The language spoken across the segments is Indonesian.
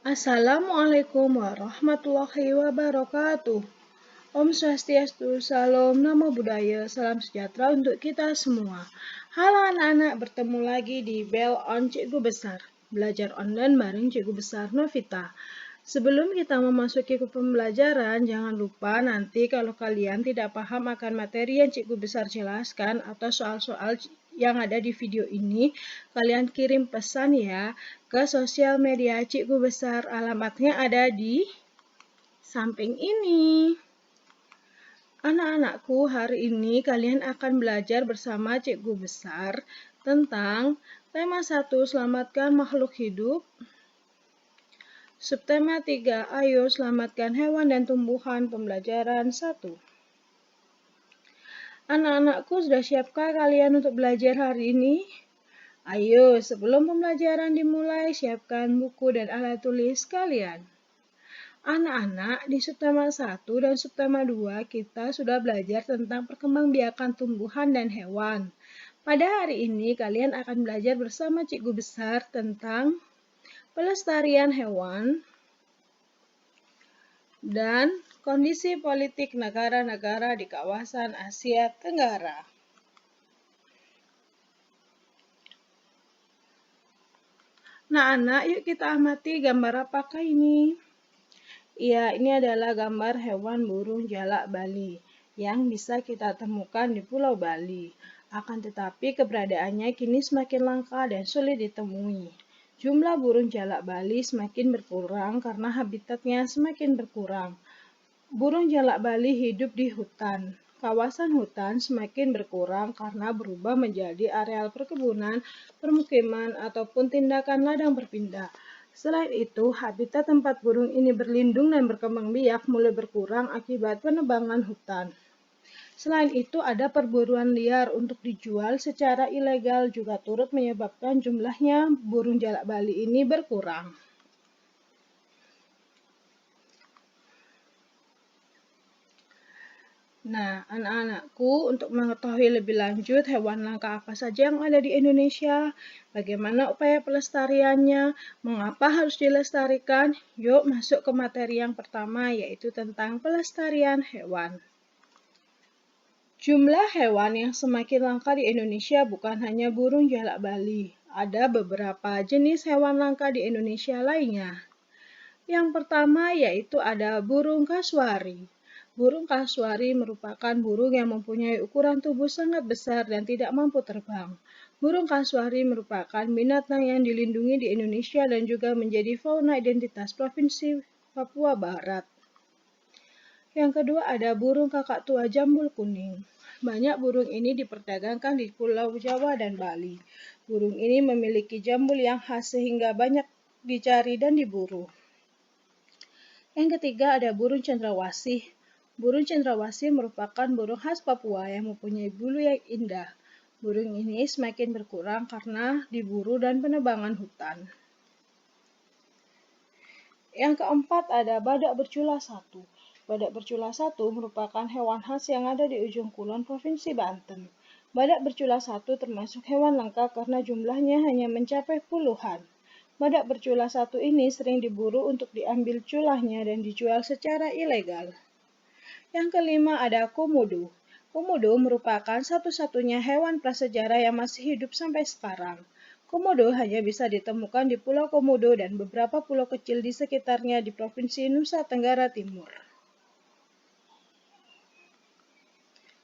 Assalamualaikum warahmatullahi wabarakatuh. Om Swastiastu, Salam, Namo Buddhaya, Salam sejahtera untuk kita semua. Halo anak-anak, bertemu lagi di Bell on Cikgu Besar. Belajar online bareng Cikgu Besar Novita. Sebelum kita memasuki ke pembelajaran, jangan lupa nanti kalau kalian tidak paham akan materi yang Cikgu Besar jelaskan atau soal-soal yang ada di video ini, kalian kirim pesan ya ke sosial media Cikgu Besar. Alamatnya ada di samping ini. Anak-anakku, hari ini kalian akan belajar bersama Cikgu Besar tentang tema 1, selamatkan makhluk hidup. Subtema 3, ayo selamatkan hewan dan tumbuhan, pembelajaran 1. Anak-anakku, sudah siapkah kalian untuk belajar hari ini? Ayo, sebelum pembelajaran dimulai, siapkan buku dan alat tulis kalian. Anak-anak, di subtema 1 dan subtema 2 kita sudah belajar tentang perkembangbiakan tumbuhan dan hewan. Pada hari ini kalian akan belajar bersama Cikgu Besar tentang pelestarian hewan dan kondisi politik negara-negara di kawasan Asia Tenggara. Nah, anak, yuk kita amati gambar apakah ini? Ya, ini adalah gambar hewan burung jalak Bali yang bisa kita temukan di Pulau Bali. Akan tetapi keberadaannya kini semakin langka dan sulit ditemui. Jumlah burung jalak Bali semakin berkurang karena habitatnya semakin berkurang. Burung jalak Bali hidup di hutan. Kawasan hutan semakin berkurang karena berubah menjadi areal perkebunan, permukiman, ataupun tindakan ladang berpindah. Selain itu, habitat tempat burung ini berlindung dan berkembang biak mulai berkurang akibat penebangan hutan. Selain itu, ada perburuan liar untuk dijual secara ilegal juga turut menyebabkan jumlahnya burung jalak Bali ini berkurang. Nah, anak-anakku, untuk mengetahui lebih lanjut hewan langka apa saja yang ada di Indonesia, bagaimana upaya pelestariannya, mengapa harus dilestarikan, yuk masuk ke materi yang pertama, yaitu tentang pelestarian hewan. Jumlah hewan yang semakin langka di Indonesia bukan hanya burung jalak Bali, ada beberapa jenis hewan langka di Indonesia lainnya. Yang pertama yaitu ada burung kasuari. Burung kasuari merupakan burung yang mempunyai ukuran tubuh sangat besar dan tidak mampu terbang. Burung kasuari merupakan binatang yang dilindungi di Indonesia dan juga menjadi fauna identitas Provinsi Papua Barat. Yang kedua ada burung kakak tua jambul kuning. Banyak burung ini diperdagangkan di Pulau Jawa dan Bali. Burung ini memiliki jambul yang khas sehingga banyak dicari dan diburu. Yang ketiga ada burung cendrawasih. Burung cendrawasih merupakan burung khas Papua yang mempunyai bulu yang indah. Burung ini semakin berkurang karena diburu dan penebangan hutan. Yang keempat ada badak bercula satu. Badak bercula satu merupakan hewan khas yang ada di ujung kulon Provinsi Banten. Badak bercula satu termasuk hewan langka karena jumlahnya hanya mencapai puluhan. Badak bercula satu ini sering diburu untuk diambil culahnya dan dijual secara ilegal. Yang kelima ada komodo. Komodo merupakan satu-satunya hewan prasejarah yang masih hidup sampai sekarang. Komodo hanya bisa ditemukan di Pulau Komodo dan beberapa pulau kecil di sekitarnya di Provinsi Nusa Tenggara Timur.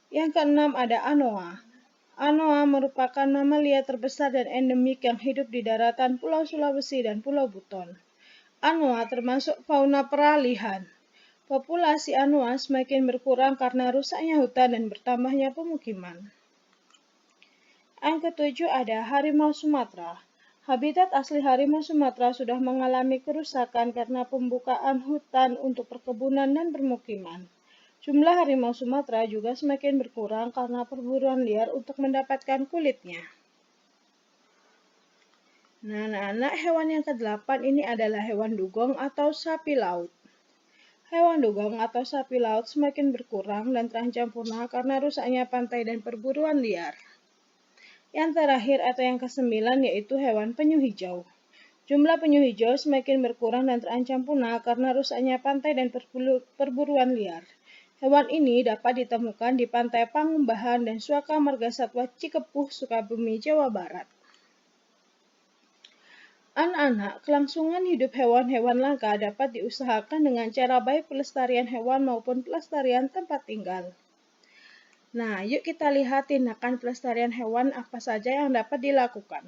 Yang keenam ada anoa. Anoa merupakan mamalia terbesar dan endemik yang hidup di daratan Pulau Sulawesi dan Pulau Buton. Anoa termasuk fauna peralihan. Populasi anoa semakin berkurang karena rusaknya hutan dan bertambahnya pemukiman. Yang ketujuh ada harimau Sumatera. Habitat asli harimau Sumatera sudah mengalami kerusakan karena pembukaan hutan untuk perkebunan dan permukiman. Jumlah harimau Sumatera juga semakin berkurang karena perburuan liar untuk mendapatkan kulitnya. Nah, anak-anak, hewan yang ke-8 ini adalah hewan dugong atau sapi laut. Hewan dugong atau sapi laut semakin berkurang dan terancam punah karena rusaknya pantai dan perburuan liar. Yang terakhir atau yang ke-9 yaitu hewan penyu hijau. Jumlah penyu hijau semakin berkurang dan terancam punah karena rusaknya pantai dan perburuan liar. Hewan ini dapat ditemukan di Pantai Pangumbahan dan Suaka Margasatwa Cikepuh, Sukabumi, Jawa Barat. Anak-anak, kelangsungan hidup hewan-hewan langka dapat diusahakan dengan cara baik pelestarian hewan maupun pelestarian tempat tinggal. Nah, yuk kita lihat tindakan pelestarian hewan apa saja yang dapat dilakukan.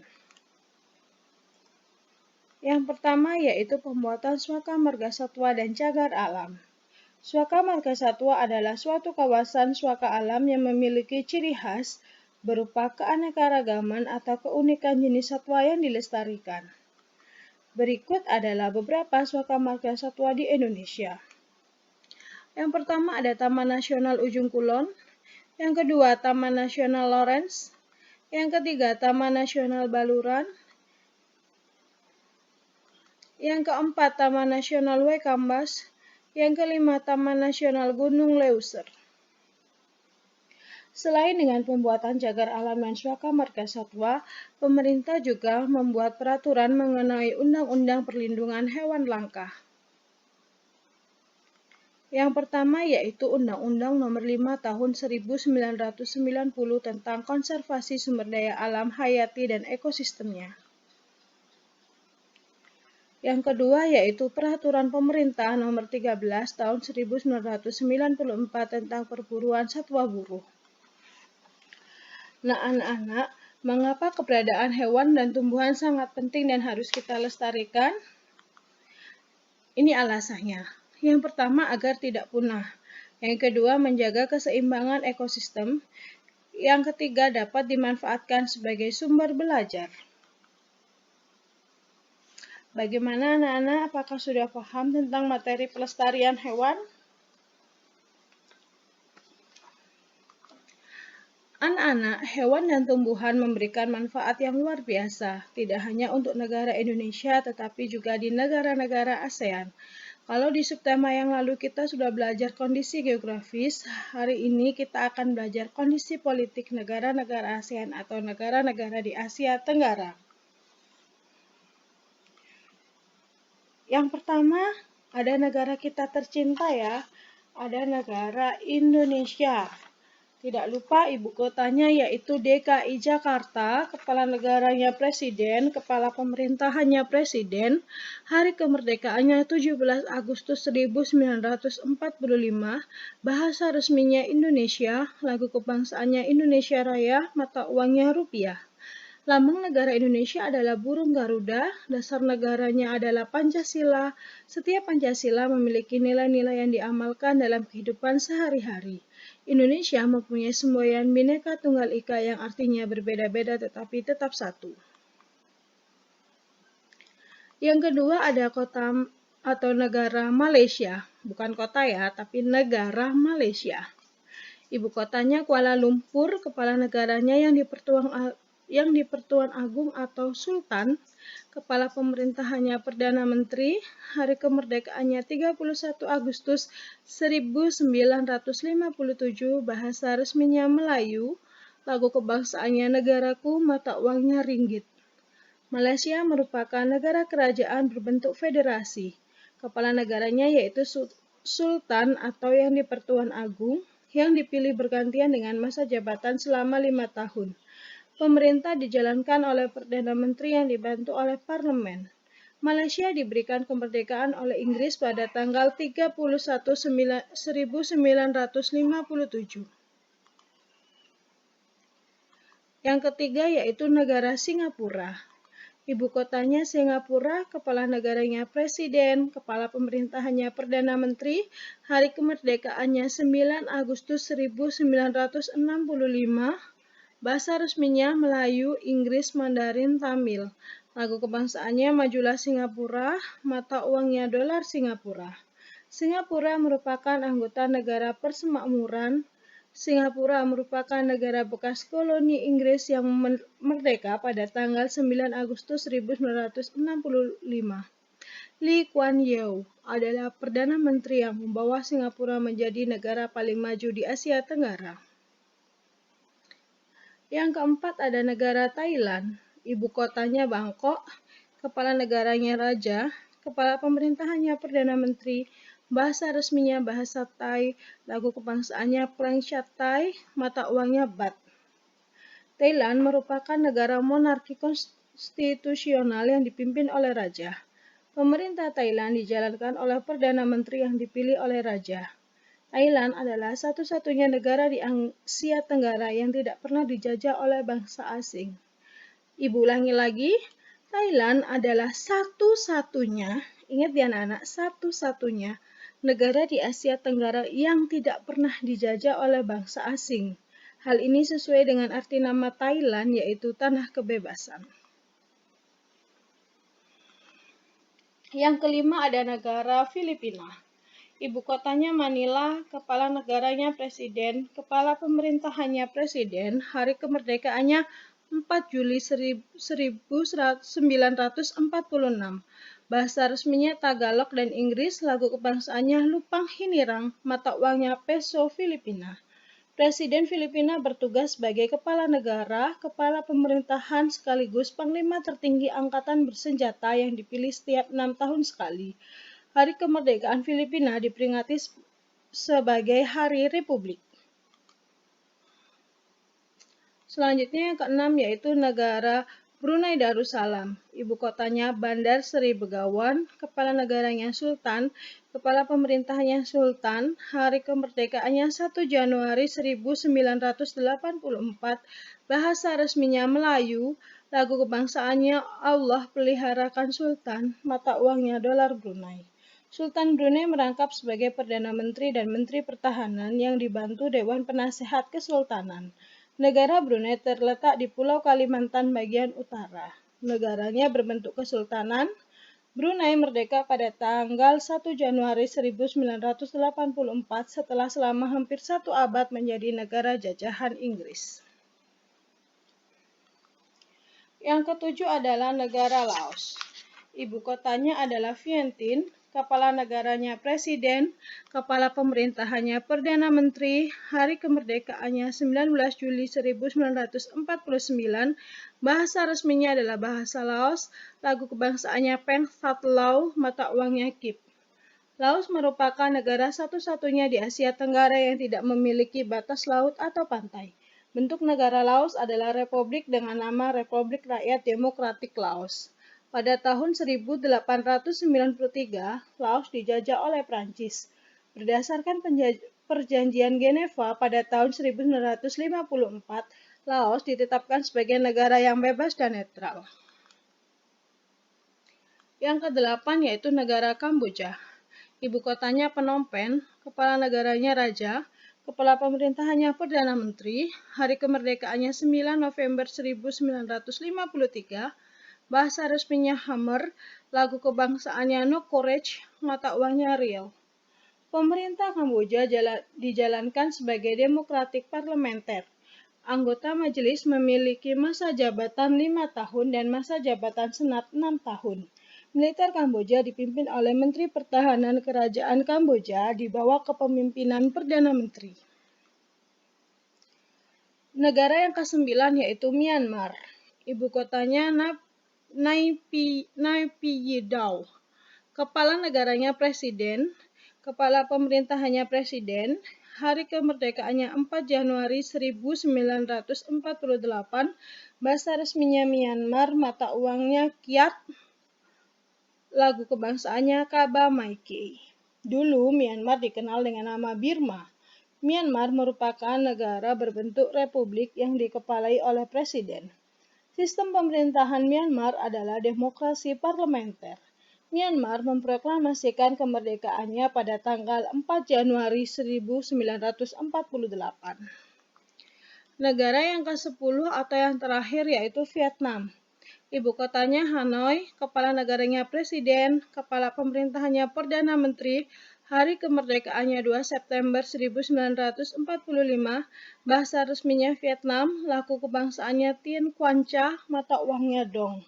Yang pertama yaitu pembuatan suaka margasatwa dan cagar alam. Suaka margasatwa adalah suatu kawasan suaka alam yang memiliki ciri khas berupa keanekaragaman atau keunikan jenis satwa yang dilestarikan. Berikut adalah beberapa suaka margasatwa di Indonesia. Yang pertama ada Taman Nasional Ujung Kulon, yang kedua Taman Nasional Lawrence, yang ketiga Taman Nasional Baluran, yang keempat Taman Nasional Waikambas, yang kelima Taman Nasional Gunung Leuser. Selain dengan pembuatan cagar alam dan suaka margasatwa, pemerintah juga membuat peraturan mengenai Undang-Undang Perlindungan Hewan Langka. Yang pertama yaitu Undang-Undang Nomor 5 Tahun 1990 tentang Konservasi Sumber Daya Alam Hayati dan Ekosistemnya. Yang kedua yaitu Peraturan Pemerintah Nomor 13 Tahun 1994 tentang Perburuan Satwa Buruh. Nah, anak-anak, mengapa keberadaan hewan dan tumbuhan sangat penting dan harus kita lestarikan? Ini alasannya. Yang pertama, agar tidak punah. Yang kedua, menjaga keseimbangan ekosistem. Yang ketiga, dapat dimanfaatkan sebagai sumber belajar. Bagaimana anak-anak? Apakah sudah paham tentang materi pelestarian hewan? Anak-anak, hewan dan tumbuhan memberikan manfaat yang luar biasa, tidak hanya untuk negara Indonesia, tetapi juga di negara-negara ASEAN. Kalau di subtema yang lalu kita sudah belajar kondisi geografis, hari ini kita akan belajar kondisi politik negara-negara ASEAN atau negara-negara di Asia Tenggara. Yang pertama, ada negara kita tercinta ya, ada negara Indonesia. Tidak lupa ibu kotanya yaitu DKI Jakarta, kepala negaranya presiden, kepala pemerintahannya presiden, hari kemerdekaannya 17 Agustus 1945, bahasa resminya Indonesia, lagu kebangsaannya Indonesia Raya, mata uangnya rupiah. Lambang negara Indonesia adalah burung Garuda, dasar negaranya adalah Pancasila. Setiap Pancasila memiliki nilai-nilai yang diamalkan dalam kehidupan sehari-hari. Indonesia mempunyai semboyan Bhinneka Tunggal Ika yang artinya berbeda-beda tetapi tetap satu. Yang kedua ada kota atau negara Malaysia, bukan kota ya, tapi negara Malaysia. Ibu kotanya Kuala Lumpur, kepala negaranya yang di Pertuan Agung atau Sultan, kepala pemerintahannya Perdana Menteri, hari kemerdekaannya 31 Agustus 1957, bahasa resminya Melayu, lagu kebangsaannya Negaraku, mata uangnya ringgit. Malaysia merupakan negara kerajaan berbentuk federasi. Kepala negaranya yaitu Sultan atau yang di Pertuan Agung, yang dipilih bergantian dengan masa jabatan selama 5 tahun. Pemerintah dijalankan oleh Perdana Menteri yang dibantu oleh Parlemen. Malaysia diberikan kemerdekaan oleh Inggris pada tanggal 31 1957. Yang ketiga yaitu negara Singapura. Ibu kotanya Singapura, kepala negaranya presiden, kepala pemerintahannya Perdana Menteri, hari kemerdekaannya 9 Agustus 1965, bahasa resminya Melayu, Inggris, Mandarin, Tamil. Lagu kebangsaannya Majulah Singapura, mata uangnya dolar Singapura. Singapura merupakan anggota negara persemakmuran. Singapura merupakan negara bekas koloni Inggris yang merdeka pada tanggal 9 Agustus 1965. Lee Kuan Yew adalah Perdana Menteri yang membawa Singapura menjadi negara paling maju di Asia Tenggara. Yang keempat ada negara Thailand, ibu kotanya Bangkok. kepala negaranya raja, kepala pemerintahannya perdana menteri, bahasa resminya bahasa Thai, lagu kebangsaannya Prang Chat Thai, mata uangnya Baht. Thailand merupakan negara monarki konstitusional yang dipimpin oleh raja. Pemerintah Thailand dijalankan oleh Perdana Menteri yang dipilih oleh raja. Thailand adalah satu-satunya negara di Asia Tenggara yang tidak pernah dijajah oleh bangsa asing. Ibu ulangi lagi, Thailand adalah satu-satunya, ingat ya anak-anak, satu-satunya negara di Asia Tenggara yang tidak pernah dijajah oleh bangsa asing. Hal ini sesuai dengan arti nama Thailand, yaitu tanah kebebasan. Yang kelima ada negara Filipina. Ibu kotanya Manila, kepala negaranya presiden, kepala pemerintahannya presiden, hari kemerdekaannya 4 Juli 1946. Bahasa resminya Tagalog dan Inggris, lagu kebangsaannya Lupang Hinirang, mata uangnya peso Filipina. Presiden Filipina bertugas sebagai kepala negara, kepala pemerintahan sekaligus panglima tertinggi angkatan bersenjata yang dipilih setiap 6 tahun sekali. Hari kemerdekaan Filipina diperingati sebagai Hari Republik. Selanjutnya yang keenam yaitu negara Brunei Darussalam. Ibu kotanya Bandar Seri Begawan, kepala negaranya Sultan, kepala pemerintahannya Sultan, hari kemerdekaannya 1 Januari 1984, bahasa resminya Melayu, lagu kebangsaannya Allah peliharakan Sultan, mata uangnya dolar Brunei. Sultan Brunei merangkap sebagai Perdana Menteri dan Menteri Pertahanan yang dibantu Dewan Penasehat Kesultanan. Negara Brunei terletak di Pulau Kalimantan bagian utara. Negaranya berbentuk kesultanan. Brunei merdeka pada tanggal 1 Januari 1984 setelah selama hampir 1 abad menjadi negara jajahan Inggris. Yang ketujuh adalah negara Laos. Ibu kotanya adalah Vientiane, kepala negaranya presiden, kepala pemerintahannya perdana menteri, hari kemerdekaannya 19 Juli 1949, bahasa resminya adalah bahasa Laos, lagu kebangsaannya Peng Sat Lao, mata uangnya Kip. Laos merupakan negara satu-satunya di Asia Tenggara yang tidak memiliki batas laut atau pantai. Bentuk negara Laos adalah republik dengan nama Republik Rakyat Demokratik Laos. Pada tahun 1893, Laos dijajah oleh Prancis. Berdasarkan Perjanjian Geneva pada tahun 1954, Laos ditetapkan sebagai negara yang bebas dan netral. Yang kedelapan yaitu negara Kamboja. Ibu kotanya Phnom Penh, kepala negaranya raja, kepala pemerintahannya Perdana Menteri, hari kemerdekaannya 9 November 1953, bahasa resminya Khmer, lagu kebangsaannya Nok Korech, mata uangnya Riel. Pemerintah Kamboja dijalankan sebagai demokratik parlementer. Anggota majelis memiliki masa jabatan 5 tahun dan masa jabatan senat 6 tahun. Militer Kamboja dipimpin oleh Menteri Pertahanan Kerajaan Kamboja di bawah kepemimpinan Perdana Menteri. Negara yang ke-9 yaitu Myanmar. Ibu kotanya Naypyidaw. Kepala negaranya presiden, kepala pemerintahannya presiden, hari kemerdekaannya 4 Januari 1948, bahasa resminya Myanmar, mata uangnya Kyat, lagu kebangsaannya Kaba Maikei. Dulu Myanmar dikenal dengan nama Birma. Myanmar merupakan negara berbentuk republik yang dikepalai oleh presiden. Sistem pemerintahan Myanmar adalah demokrasi parlementer. Myanmar memproklamasikan kemerdekaannya pada tanggal 4 Januari 1948. Negara yang ke-10 atau yang terakhir yaitu Vietnam. Ibu kotanya Hanoi, kepala negaranya presiden, kepala pemerintahannya Perdana Menteri, hari kemerdekaannya 2 September 1945, bahasa resminya Vietnam, lagu kebangsaannya Tien Quan Cha, mata uangnya Dong.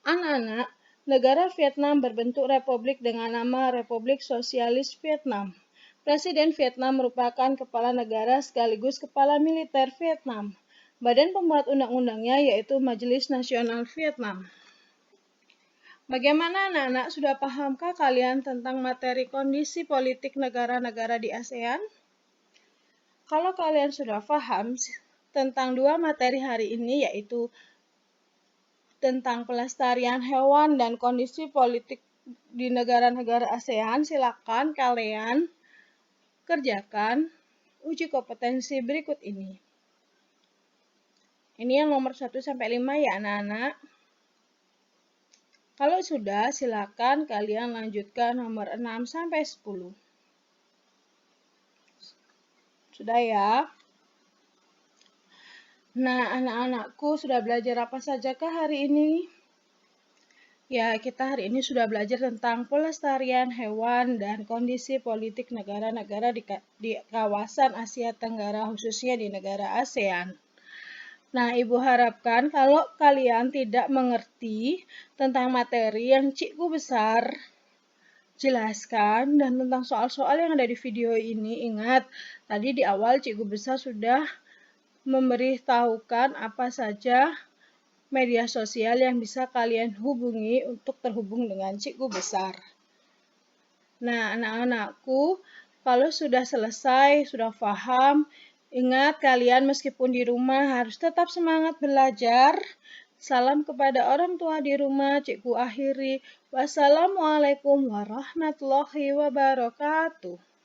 Anak-anak, negara Vietnam berbentuk republik dengan nama Republik Sosialis Vietnam. Presiden Vietnam merupakan kepala negara sekaligus kepala militer Vietnam. Badan pembuat undang-undangnya yaitu Majelis Nasional Vietnam. Bagaimana anak-anak, sudah pahamkah kalian tentang materi kondisi politik negara-negara di ASEAN? Kalau kalian sudah paham tentang dua materi hari ini, yaitu tentang pelestarian hewan dan kondisi politik di negara-negara ASEAN, silakan kalian kerjakan uji kompetensi berikut ini. Ini yang nomor 1 sampai 5 ya anak-anak. Kalau sudah, silakan kalian lanjutkan nomor 6 sampai 10. Sudah ya? Nah, anak-anakku sudah belajar apa sajakah hari ini? Ya, kita hari ini sudah belajar tentang pelestarian hewan dan kondisi politik negara-negara di kawasan Asia Tenggara, khususnya di negara ASEAN. Nah, Ibu harapkan kalau kalian tidak mengerti tentang materi yang Cikgu Besar jelaskan dan tentang soal-soal yang ada di video ini, ingat, tadi di awal Cikgu Besar sudah memberitahukan apa saja media sosial yang bisa kalian hubungi untuk terhubung dengan Cikgu Besar. Nah, anak-anakku, kalau sudah selesai, sudah paham, ingat kalian meskipun di rumah harus tetap semangat belajar. Salam kepada orang tua di rumah, Cikgu akhiri. Wassalamualaikum warahmatullahi wabarakatuh.